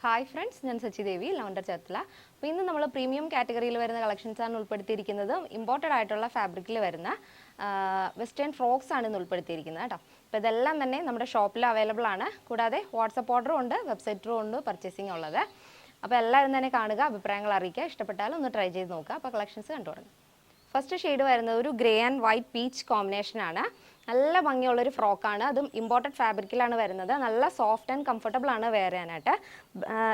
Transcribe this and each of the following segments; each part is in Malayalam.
ഹായ് ഫ്രണ്ട്സ്, ഞാൻ സച്ചി ദേവി ലവണ്ടർ ചേർത്തല. അപ്പോൾ ഇന്ന് നമ്മൾ പ്രീമിയം കാറ്റഗറിയിൽ വരുന്ന കളക്ഷൻസാണ് ഉൾപ്പെടുത്തിയിരിക്കുന്നത്. ഇമ്പോർട്ടഡ് ആയിട്ടുള്ള ഫാബ്രിക്കിൽ വരുന്ന വെസ്റ്റേൺ ഫ്രോക്സ് ആണ് ഇന്ന് ഉൾപ്പെടുത്തിയിരിക്കുന്നത് കേട്ടോ. അപ്പോൾ ഇതെല്ലാം തന്നെ നമ്മുടെ ഷോപ്പിൽ അവൈലബിൾ ആണ്. കൂടാതെ വാട്സപ്പ് ഓർഡറും ഉണ്ട്, വെബ്സൈറ്റും ഉണ്ട് പർച്ചേസിംഗ് ഉള്ളത്. അപ്പോൾ എല്ലാവരും തന്നെ കാണുക, അഭിപ്രായങ്ങൾ അറിയിക്കുക, ഇഷ്ടപ്പെട്ടാലും ഒന്ന് ട്രൈ ചെയ്ത് നോക്കുക. അപ്പോൾ കളക്ഷൻസ് കണ്ടു തുടങ്ങും. ഫസ്റ്റ് ഷെയ്ഡ് വരുന്നത് ഒരു ഗ്രേ ആൻഡ് വൈറ്റ് പീച്ച് കോമ്പിനേഷനാണ്. നല്ല ഭംഗിയുള്ളൊരു ഫ്രോക്കാണ്. അതും ഇമ്പോർട്ടഡ് ഫാബ്രിക്കിലാണ് വരുന്നത്. നല്ല സോഫ്റ്റ് ആൻഡ് കംഫർട്ടബിൾ ആണ് വെയർ ചെയ്യാനായിട്ട്.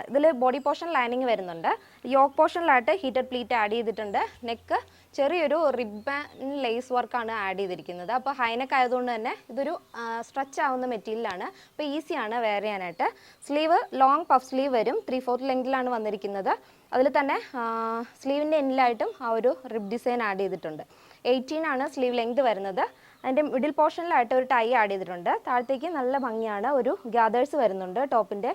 ഇതിൽ ബോഡി പോർഷൻ ലൈനിങ് വരുന്നുണ്ട്. യോക്ക് പോർഷനിലായിട്ട് ഹീറ്റഡ് പ്ലീറ്റ് ആഡ് ചെയ്തിട്ടുണ്ട്. നെക്ക് ചെറിയൊരു റിബൺ ലേസ് വർക്കാണ് ആഡ് ചെയ്തിരിക്കുന്നത്. അപ്പോൾ ഹൈനെക്ക് ആയതുകൊണ്ട് തന്നെ ഇതൊരു സ്ട്രെച്ച് ആവുന്ന മെറ്റീരിയലാണ്. അപ്പോൾ ഈസിയാണ് വെയർ ചെയ്യാനായിട്ട്. സ്ലീവ് ലോങ് പഫ് സ്ലീവ് വരും. 3/4 ലെങ്തിലാണ് വന്നിരിക്കുന്നത്. അതിൽ തന്നെ സ്ലീവിൻ്റെ എൻഡിലായിട്ടും ആ ഒരു റിബ് ഡിസൈൻ ആഡ് ചെയ്തിട്ടുണ്ട്. 18 ആണ് സ്ലീവ് ലെങ്ത് വരുന്നത്. അതിൻ്റെ മിഡിൽ പോർഷനിലായിട്ട് ഒരു ടൈ ആഡ് ചെയ്തിട്ടുണ്ട്. താഴത്തേക്ക് നല്ല ഭംഗിയാണ്. ഒരു ഗ്യാദേഴ്സ് വരുന്നുണ്ട് ടോപ്പിൻ്റെ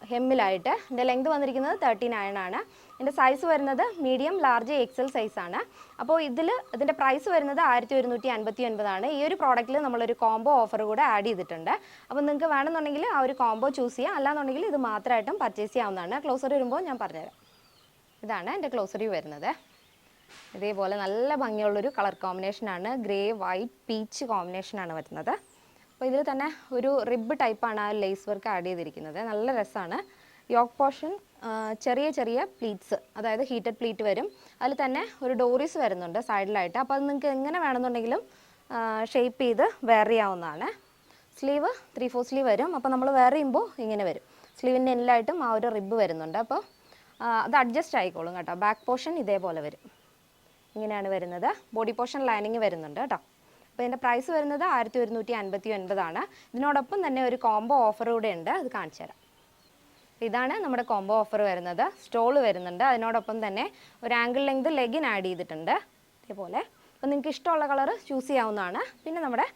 ഹെമ്മിലായിട്ട്. ഇതിൻ്റെ ലെങ്ത് വന്നിരിക്കുന്നത് 39 ആണ്. ഇതിൻ്റെ സൈസ് വരുന്നത് മീഡിയം, ലാർജ്, എക്സൽ സൈസാണ്. അപ്പോൾ ഇതിൻ്റെ പ്രൈസ് വരുന്നത് 1159 ആണ്. ഈ ഒരു പ്രോഡക്റ്റിൽ നമ്മളൊരു കോംബോ ഓഫർ കൂടെ ആഡ് ചെയ്തിട്ടുണ്ട്. അപ്പോൾ നിങ്ങൾക്ക് വേണമെന്നുണ്ടെങ്കിൽ ആ ഒരു കോംബോ ചൂസ് ചെയ്യാം. അല്ലാന്നുണ്ടെങ്കിൽ ഇത് മാത്രമായിട്ടും പർച്ചേസ് ചെയ്യാവുന്നതാണ്. ക്ലോസറി വരുമ്പോൾ ഞാൻ പറഞ്ഞുതരാം. ഇതാണ് എൻ്റെ ക്ലോസറി വരുന്നത്. ഇതേപോലെ നല്ല ഭംഗിയുള്ളൊരു കളർ കോമ്പിനേഷനാണ്. ഗ്രേ വൈറ്റ് പീച്ച് കോമ്പിനേഷനാണ് വരുന്നത്. അപ്പോൾ ഇതിൽ തന്നെ ഒരു റിബ് ടൈപ്പാണ് ആ ലേസ് വർക്ക് ആഡ് ചെയ്തിരിക്കുന്നത്. നല്ല രസമാണ്. യോക്ക് പോർഷൻ ചെറിയ ചെറിയ പ്ലീറ്റ്സ്, അതായത് ഹീറ്റഡ് പ്ലീറ്റ് വരും. അതിൽ തന്നെ ഒരു ഡോറീസ് വരുന്നുണ്ട് സൈഡിലായിട്ട്. അപ്പോൾ അത് നിങ്ങൾക്ക് എങ്ങനെ വേണമെന്നുണ്ടെങ്കിലും ഷേപ്പ് ചെയ്ത് വെയർ ചെയ്യാവുന്നതാണ്. സ്ലീവ് 3/4 സ്ലീവ് വരും. അപ്പോൾ നമ്മൾ വെയർ ചെയ്യുമ്പോൾ ഇങ്ങനെ വരും. സ്ലീവിൻ്റെ എൻഡിലായിട്ടും ആ ഒരു റിബ് വരുന്നുണ്ട്. അപ്പോൾ അത് അഡ്ജസ്റ്റ് ആയിക്കോളും കേട്ടോ. ബാക്ക് പോർഷൻ ഇതേപോലെ വരും. ഇങ്ങനെയാണ് വരുന്നത്. ബോഡി പോർഷൻ ലൈനിങ് വരുന്നുണ്ട് കേട്ടോ. അപ്പോൾ ഇതിൻ്റെ പ്രൈസ് വരുന്നത് 1159 ആണ്. ഇതിനോടൊപ്പം തന്നെ ഒരു കോംബോ ഓഫർ കൂടെ ഉണ്ട്. അത് കാണിച്ചു തരാം. ഇതാണ് നമ്മുടെ കോംബോ ഓഫർ വരുന്നത്. സ്റ്റോൾ വരുന്നുണ്ട്. അതിനോടൊപ്പം തന്നെ ഒരു ആംഗിൾ ലെങ്ത് ലെഗിൻ ആഡ് ചെയ്തിട്ടുണ്ട് ഇതേപോലെ. അപ്പോൾ നിങ്ങൾക്ക് ഇഷ്ടമുള്ള കളർ ചൂസ് ചെയ്യാവുന്നതാണ്. പിന്നെ നമ്മുടെ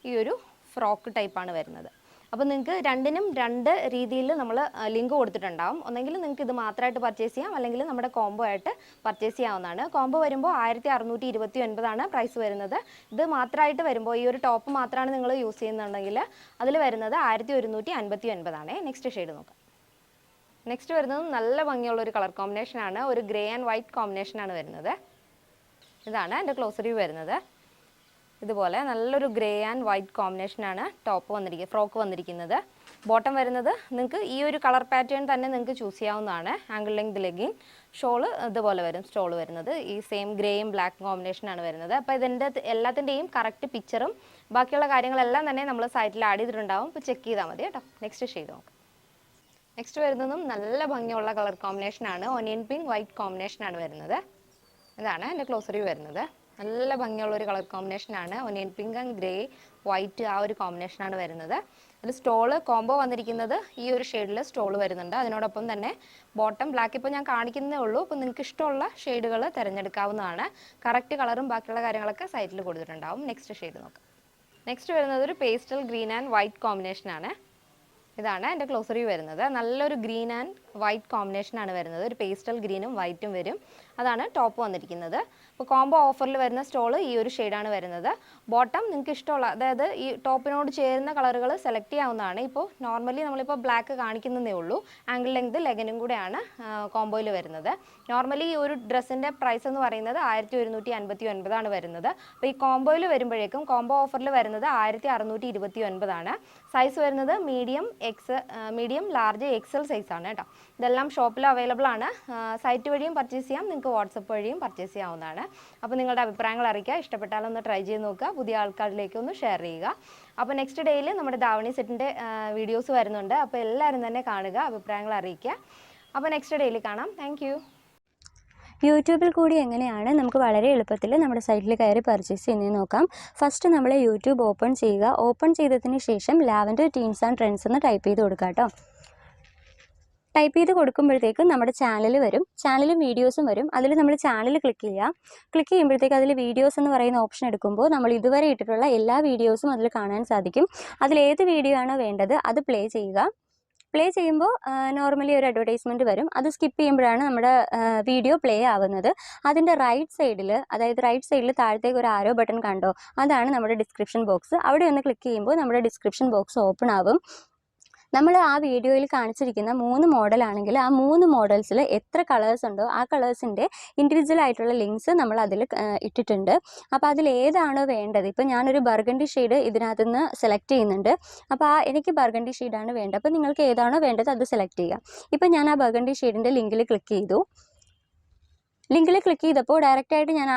ഈ ഒരു ഫ്രോക്ക് ടൈപ്പാണ് വരുന്നത്. അപ്പോൾ നിങ്ങൾക്ക് രണ്ടിനും രണ്ട് രീതിയിൽ നമ്മൾ ലിങ്ക് കൊടുത്തിട്ടുണ്ടാവും. ഒന്നെങ്കിൽ നിങ്ങൾക്ക് ഇത് മാത്രമായിട്ട് പർച്ചേസ് ചെയ്യാം, അല്ലെങ്കിൽ നമ്മുടെ കോംബോ ആയിട്ട് പർച്ചേസ് ചെയ്യാവുന്നതാണ്. കോംബോ വരുമ്പോൾ 1629 ആണ് പ്രൈസ് വരുന്നത്. ഇത് മാത്രമായിട്ട് വരുമ്പോൾ ഈ ഒരു ടോപ്പ് മാത്രമാണ് നിങ്ങൾ യൂസ് ചെയ്യുന്നുണ്ടെങ്കിൽ അതിൽ വരുന്നത് 1159 ആണ്. നെക്സ്റ്റ് ഷെയ്ഡ് നോക്കാം. നെക്സ്റ്റ് വരുന്നത് നല്ല ഭംഗിയുള്ള ഒരു കളർ കോമ്പിനേഷനാണ്. ഒരു ഗ്രേ ആൻഡ് വൈറ്റ് കോമ്പിനേഷനാണ് വരുന്നത്. ഇതാണ് എൻ്റെ ക്ലോസറി വരുന്നത്. ഇതുപോലെ നല്ലൊരു ഗ്രേ ആൻഡ് വൈറ്റ് കോമ്പിനേഷനാണ് ഫ്രോക്ക് വന്നിരിക്കുന്നത്. ബോട്ടം വരുന്നത് നിങ്ങൾക്ക് ഈ ഒരു കളർ പാറ്റേൺ തന്നെ നിങ്ങൾക്ക് ചൂസ് ചെയ്യാവുന്നതാണ്. ആംഗിൾ ലെങ്ത് ലെഗിൻ, ഷോള് ഇതുപോലെ വരും. സ്റ്റോൾ വരുന്നത് ഈ സെയിം ഗ്രേയും ബ്ലാക്ക് കോമ്പിനേഷനാണ് വരുന്നത്. അപ്പോൾ ഇതിൻ്റെ എല്ലാത്തിൻ്റെയും കറക്റ്റ് പിക്ചറും ബാക്കിയുള്ള കാര്യങ്ങളെല്ലാം തന്നെ നമ്മൾ സൈറ്റിൽ ആഡ് ചെയ്തിട്ടുണ്ടാവും. ഇപ്പോൾ ചെക്ക് ചെയ്താൽ മതി കേട്ടോ. നെക്സ്റ്റ് ഷെയ്ഡ് നോക്കാം. നെക്സ്റ്റ് വരുന്നതും നല്ല ഭംഗിയുള്ള കളർ കോമ്പിനേഷനാണ്. ഒനിയൻ പിങ്ക് വൈറ്റ് കോമ്പിനേഷനാണ് വരുന്നത്. ഇതാണ് എൻ്റെ ക്ലോസറി വരുന്നത്. നല്ല ഭംഗിയുള്ളൊരു കളർ കോമ്പിനേഷനാണ്. Onion pink and grey white ആ ഒരു കോമ്പിനേഷനാണ് വരുന്നത്. അതിൽ സ്റ്റോള് കോംബോ വന്നിരിക്കുന്നത് ഈ ഒരു ഷെയ്ഡിൽ സ്റ്റോൾ വരുന്നുണ്ട്. അതിനോടൊപ്പം തന്നെ ബോട്ടം ബ്ലാക്ക് ഇപ്പോൾ ഞാൻ കാണിക്കുന്നേ ഉള്ളൂ. അപ്പോൾ നിങ്ങൾക്ക് ഇഷ്ടമുള്ള ഷെയ്ഡുകൾ തിരഞ്ഞെടുക്കാവുന്നതാണ്. കറക്റ്റ് കളറും ബാക്കിയുള്ള കാര്യങ്ങളൊക്കെ സൈറ്റിൽ കൊടുത്തിട്ടുണ്ടാവും. നെക്സ്റ്റ് ഷെയ്ഡ് നോക്കാം. നെക്സ്റ്റ് വരുന്നത് ഒരു പേസ്റ്റൽ ഗ്രീൻ ആൻഡ് വൈറ്റ് കോമ്പിനേഷനാണ്. ഇതാണ് എൻ്റെ ക്ലോസറി വരുന്നത്. നല്ലൊരു ഗ്രീൻ ആൻഡ് വൈറ്റ് കോമ്പിനേഷനാണ് വരുന്നത്. ഒരു പേസ്റ്റൽ ഗ്രീനും വൈറ്റും വരും. അതാണ് ടോപ്പ് വന്നിരിക്കുന്നത്. അപ്പോൾ കോംബോ ഓഫറിൽ വരുന്ന സ്റ്റോൾ ഈ ഒരു ഷെയ്ഡാണ് വരുന്നത്. ബോട്ടം നിങ്ങൾക്ക് ഇഷ്ടമുള്ള, അതായത് ഈ ടോപ്പിനോട് ചേരുന്ന കളറുകൾ സെലക്ട് ചെയ്യാവുന്നതാണ്. ഇപ്പോൾ നോർമലി നമ്മളിപ്പോൾ ബ്ലാക്ക് കാണിക്കുന്നതേ ഉള്ളൂ. ആംഗിൾ ലെങ്ത് ലെഗനും കൂടെയാണ് കോംബോയിൽ വരുന്നത്. നോർമലി ഈ ഒരു ഡ്രസ്സിൻ്റെ പ്രൈസ് എന്ന് പറയുന്നത് 1159 ആണ് വരുന്നത്. അപ്പോൾ ഈ കോംബോയിൽ വരുമ്പോഴേക്കും കോംബോ ഓഫറിൽ വരുന്നത് 1629 ആണ്. സൈസ് വരുന്നത് മീഡിയം, ലാർജ്, എക്സൽ സൈസാണ് കേട്ടോ. ഇതെല്ലാം ഷോപ്പിൽ അവൈലബിൾ ആണ്. സൈറ്റ് വഴിയും പർച്ചേസ് ചെയ്യാം, നിങ്ങൾക്ക് വാട്സപ്പ് വഴിയും പർച്ചേസ് ചെയ്യാവുന്നതാണ്. അപ്പോൾ നിങ്ങളുടെ അഭിപ്രായങ്ങൾ അറിയിക്കുക. ഇഷ്ടപ്പെട്ടാലൊന്ന് ട്രൈ ചെയ്ത് നോക്കുക. പുതിയ ആൾക്കാരിലേക്ക് ഒന്ന് ഷെയർ ചെയ്യുക. അപ്പോൾ നെക്സ്റ്റ് ഡേയിൽ നമ്മുടെ ധാവണി സെറ്റിൻ്റെ വീഡിയോസ് വരുന്നുണ്ട്. അപ്പോൾ എല്ലാവരും തന്നെ കാണുക, അഭിപ്രായങ്ങൾ അറിയിക്കുക. അപ്പോൾ നെക്സ്റ്റ് ഡേയിൽ കാണാം. Thank you. യൂട്യൂബിൽ കൂടി എങ്ങനെയാണ് നമുക്ക് വളരെ എളുപ്പത്തിൽ നമ്മുടെ സൈറ്റിൽ കയറി പർച്ചേസ് ചെയ്യുന്നത് നോക്കാം. ഫസ്റ്റ് നമ്മൾ യൂട്യൂബ് ഓപ്പൺ ചെയ്യുക. ഓപ്പൺ ചെയ്തതിന് ശേഷം ലാവൻഡർ ടീൻസ് ആൻഡ് ട്രെൻഡ്സ് എന്ന് ടൈപ്പ് ചെയ്ത് കൊടുക്കുക കേട്ടോ. ടൈപ്പ് ചെയ്ത് കൊടുക്കുമ്പോഴത്തേക്കും നമ്മുടെ ചാനൽ വരും. ചാനലും വീഡിയോസും വരും. അതിൽ നമ്മൾ ചാനൽ ക്ലിക്ക് ചെയ്യുക. ക്ലിക്ക് ചെയ്യുമ്പോഴത്തേക്ക് അതിൽ വീഡിയോസ് എന്ന് പറയുന്ന ഓപ്ഷൻ എടുക്കുമ്പോൾ നമ്മൾ ഇതുവരെ ഇട്ടിട്ടുള്ള എല്ലാ വീഡിയോസും അതിൽ കാണാൻ സാധിക്കും. അതിലേത് വീഡിയോ ആണോ വേണ്ടത് അത് പ്ലേ ചെയ്യുക. പ്ലേ ചെയ്യുമ്പോൾ നോർമലി ഒരു അഡ്വർടൈസ്മെൻറ്റ് വരും. അത് സ്കിപ്പ് ചെയ്യുമ്പോഴാണ് നമ്മുടെ വീഡിയോ പ്ലേ ആവുന്നത്. അതിൻ്റെ റൈറ്റ് സൈഡിൽ താഴത്തേക്ക് ഒരു ആരോ ബട്ടൺ കണ്ടോ, അതാണ് നമ്മുടെ ഡിസ്ക്രിപ്ഷൻ ബോക്സ്. അവിടെ ഒന്ന് ക്ലിക്ക് ചെയ്യുമ്പോൾ നമ്മുടെ ഡിസ്ക്രിപ്ഷൻ ബോക്സ് ഓപ്പൺ ആവും. നമ്മൾ ആ വീഡിയോയിൽ കാണിച്ചിരിക്കുന്ന 3 മോഡലാണെങ്കിൽ ആ 3 മോഡൽസിൽ എത്ര കളേഴ്സ് ഉണ്ടോ ആ കളേഴ്സിൻ്റെ ഇൻഡിവിജ്വൽ ആയിട്ടുള്ള ലിങ്ക്സ് നമ്മൾ അതിൽ ഇട്ടിട്ടുണ്ട്. അപ്പോൾ അതിൽ ഏതാണോ വേണ്ടത്, ഇപ്പോൾ ഞാനൊരു ബർഗണ്ടി ഷെയ്ഡ് ഇതിനകത്ത് നിന്ന് സെലക്ട് ചെയ്യുന്നുണ്ട്. അപ്പോൾ എനിക്ക് ബർഗണ്ടി ഷെയ്ഡാണ് വേണ്ടത്. അപ്പോൾ നിങ്ങൾക്ക് ഏതാണോ വേണ്ടത് അത് സെലക്ട് ചെയ്യുക. ഇപ്പോൾ ഞാൻ ആ ബർഗണ്ടി ഷെയ്ഡിൻ്റെ ലിങ്കിൽ ക്ലിക്ക് ചെയ്തു. ലിങ്കിൽ ക്ലിക്ക് ചെയ്തപ്പോൾ ഡയറക്റ്റായിട്ട് ഞാൻ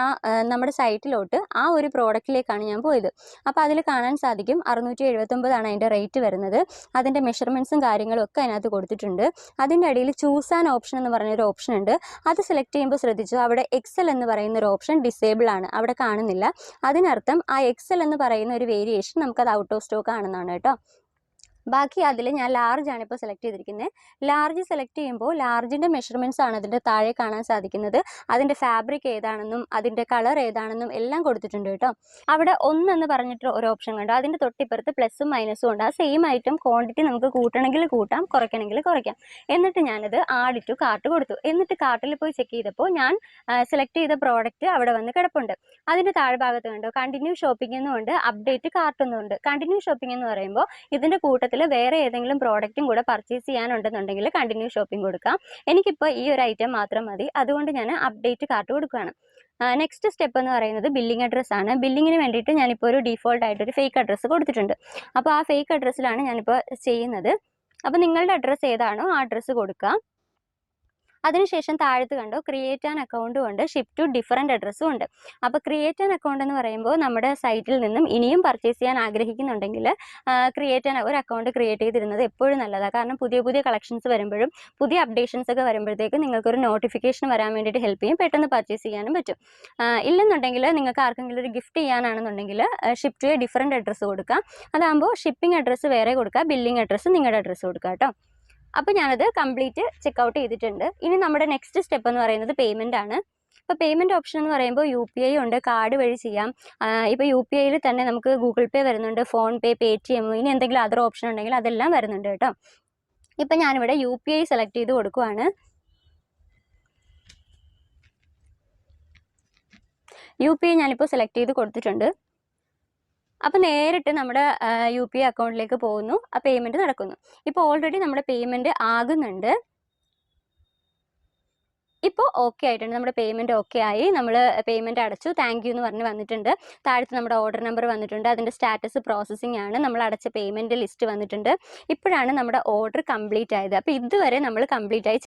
നമ്മുടെ സൈറ്റിലോട്ട് ആ ഒരു പ്രോഡക്റ്റിലേക്കാണ് ഞാൻ പോയത്. അപ്പോൾ അതിൽ കാണാൻ സാധിക്കും 679 അതിൻ്റെ റേറ്റ് വരുന്നത്. അതിൻ്റെ മെഷർമെൻറ്റ്സും കാര്യങ്ങളും ഒക്കെ അതിനകത്ത് കൊടുത്തിട്ടുണ്ട്. അതിൻ്റെ അടിയിൽ ചൂസ് ആൻ ഓപ്ഷൻ എന്ന് പറഞ്ഞൊരു ഓപ്ഷൻ ഉണ്ട്. അത് സെലക്ട് ചെയ്യുമ്പോൾ ശ്രദ്ധിച്ചു, അവിടെ എക്സൽ എന്ന് പറയുന്ന ഒരു ഓപ്ഷൻ ഡിസേബിൾ ആണ്, അവിടെ കാണുന്നില്ല. അതിനർത്ഥം ആ എക്സൽ എന്ന് പറയുന്ന ഒരു വേരിയേഷൻ നമുക്കത് ഔട്ട് ഓഫ് സ്റ്റോക്ക് ആണെന്നാണ് കേട്ടോ. ബാക്കി അതിൽ ഞാൻ ലാർജ് ആണ് ഇപ്പോൾ സെലക്ട് ചെയ്തിരിക്കുന്നത്. ലാർജ് സെലക്ട് ചെയ്യുമ്പോൾ ലാർജിൻ്റെ മെഷർമെൻറ്റ്സ് ആണ് അതിൻ്റെ താഴെ കാണാൻ സാധിക്കുന്നത്. അതിൻ്റെ ഫാബ്രിക് ഏതാണെന്നും അതിൻ്റെ കളർ ഏതാണെന്നും എല്ലാം കൊടുത്തിട്ടുണ്ട് കേട്ടോ. അവിടെ 1 എന്ന് പറഞ്ഞിട്ട് ഒരു ഓപ്ഷൻ കണ്ടു, അതിൻ്റെ തൊട്ടിപ്പുറത്ത് പ്ലസും മൈനസും ഉണ്ട്. ആ സെയിം ഐറ്റം ക്വാണ്ടിറ്റി നമുക്ക് കൂട്ടണമെങ്കിൽ കൂട്ടാം, കുറയ്ക്കണമെങ്കിൽ കുറയ്ക്കാം. എന്നിട്ട് ഞാനത് ആഡ് ടു കാർട്ട് കൊടുത്തു. എന്നിട്ട് കാർട്ടിൽ പോയി ചെക്ക് ചെയ്തപ്പോൾ ഞാൻ സെലക്ട് ചെയ്ത പ്രോഡക്റ്റ് അവിടെ വന്ന് കിടപ്പുണ്ട്. അതിൻ്റെ താഴ്ഭാഗത്ത് കണ്ടോ കണ്ടിന്യൂ ഷോപ്പിംഗ് എന്നുണ്ട്, അപ്ഡേറ്റ് കാർട്ട് എന്നുണ്ട്. കണ്ടിന്യൂ ഷോപ്പിംഗ് എന്ന് പറയുമ്പോൾ ഇതിൻ്റെ കൂട്ടത്തിൽ വേറെ ഏതെങ്കിലും പ്രോഡക്റ്റും കൂടെ പർച്ചേസ് ചെയ്യാനുണ്ടെന്നുണ്ടെങ്കിൽ കണ്ടിന്യൂ ഷോപ്പിംഗ് കൊടുക്കാം. എനിക്കിപ്പോൾ ഈ ഒരു ഐറ്റം മാത്രം മതി, അതുകൊണ്ട് ഞാൻ അപ്ഡേറ്റ് കാർട്ട് കൊടുക്കുകയാണ്. നെക്സ്റ്റ് സ്റ്റെപ്പ് എന്ന് പറയുന്നത് ബില്ലിംഗ് അഡ്രസ്സ് ആണ്. ബില്ലിങ്ങിന് വേണ്ടിയിട്ട് ഞാനിപ്പോൾ ഒരു ഡീഫോൾട്ട് ആയിട്ടൊരു ഫേക്ക് അഡ്രസ്സ് കൊടുത്തിട്ടുണ്ട്. അപ്പോൾ ആ ഫേക്ക് അഡ്രസ്സിലാണ് ഞാനിപ്പോൾ ചെയ്യുന്നത്. അപ്പോൾ നിങ്ങളുടെ അഡ്രസ്സ് ഏതാണോ ആ അഡ്രസ്സ് കൊടുക്കുക. അതിനുശേഷം താഴത്ത് കണ്ടോ ക്രിയേറ്റ് ആൻ അക്കൗണ്ടും ഉണ്ട്, ഷിപ്പ് ടു ഡിഫറൻറ്റ് അഡ്രസ്സും ഉണ്ട്. അപ്പോൾ ക്രിയേറ്റ് ആൻ അക്കൗണ്ട് എന്ന് പറയുമ്പോൾ നമ്മുടെ സൈറ്റിൽ നിന്നും ഇനിയും പർച്ചേസ് ചെയ്യാൻ ആഗ്രഹിക്കുന്നുണ്ടെങ്കിൽ ഒരു അക്കൗണ്ട് ക്രിയേറ്റ് ചെയ്തിരുന്നത് എപ്പോഴും നല്ലതാണ്. കാരണം പുതിയ പുതിയ കളക്ഷൻസ് വരുമ്പോഴും പുതിയ അപ്ഡേഷൻസ് ഒക്കെ വരുമ്പോഴത്തേക്കും നിങ്ങൾക്കൊരു നോട്ടിഫിക്കേഷൻ വരാൻ വേണ്ടിയിട്ട് ഹെൽപ്പ് ചെയ്യും, പെട്ടെന്ന് പർച്ചേസ് ചെയ്യാനും പറ്റും. ഇല്ലെന്നുണ്ടെങ്കിൽ നിങ്ങൾക്ക് ആർക്കെങ്കിലും ഒരു ഗിഫ്റ്റ് ചെയ്യാനാണെന്നുണ്ടെങ്കിൽ ship to a different address കൊടുക്കാം. അതാകുമ്പോൾ ഷിപ്പിംഗ് അഡ്രസ്സ് വേറെ കൊടുക്കുക, ബില്ലിംഗ് അഡ്രസ്സ് നിങ്ങളുടെ അഡ്രസ്സ് കൊടുക്കുക കേട്ടോ. അപ്പോൾ ഞാനത് കംപ്ലീറ്റ് ചെക്കൗട്ട് ചെയ്തിട്ടുണ്ട്. ഇനി നമ്മുടെ നെക്സ്റ്റ് സ്റ്റെപ്പ് എന്ന് പറയുന്നത് പേയ്മെൻ്റ് ആണ്. ഇപ്പോൾ പേയ്മെൻറ്റ് ഓപ്ഷൻ എന്ന് പറയുമ്പോൾ UPI ഉണ്ട്, കാർഡ് വഴി ചെയ്യാം. ഇപ്പോൾ UPIയിൽ തന്നെ നമുക്ക് ഗൂഗിൾ പേ വരുന്നുണ്ട്, ഫോൺ പേ, പേടിഎം, ഇനി എന്തെങ്കിലും അതർ ഓപ്ഷൻ ഉണ്ടെങ്കിൽ അതെല്ലാം വരുന്നുണ്ട് കേട്ടോ. ഇപ്പം ഞാനിവിടെ UPI സെലക്ട് ചെയ്ത് കൊടുക്കുവാണ്. UPI ഞാനിപ്പോൾ സെലക്ട് ചെയ്ത് കൊടുത്തിട്ടുണ്ട്. അപ്പോൾ നേരിട്ട് നമ്മുടെ UPI അക്കൗണ്ടിലേക്ക് പോകുന്നു, ആ പേയ്മെൻറ്റ് നടക്കുന്നു. ഇപ്പോൾ ഓൾറെഡി നമ്മുടെ പേയ്മെൻറ്റ് ആകുന്നുണ്ട്. ഇപ്പോൾ ഓക്കെ ആയിട്ടുണ്ട്, നമ്മുടെ പേയ്മെൻറ്റ് ഓക്കെ ആയി. നമ്മൾ പേയ്മെൻറ്റ് അടച്ചു, താങ്ക് യു എന്ന് പറഞ്ഞ് വന്നിട്ടുണ്ട്. താഴത്ത് നമ്മുടെ ഓർഡർ നമ്പർ വന്നിട്ടുണ്ട്, അതിൻ്റെ സ്റ്റാറ്റസ് പ്രോസസ്സിംഗ് ആണ്, നമ്മൾ അടച്ച പേയ്മെൻറ്റ് ലിസ്റ്റ് വന്നിട്ടുണ്ട്. ഇപ്പോഴാണ് നമ്മുടെ ഓർഡർ കംപ്ലീറ്റ് ആയത്. അപ്പോൾ ഇതുവരെ നമ്മൾ കംപ്ലീറ്റ് ആയി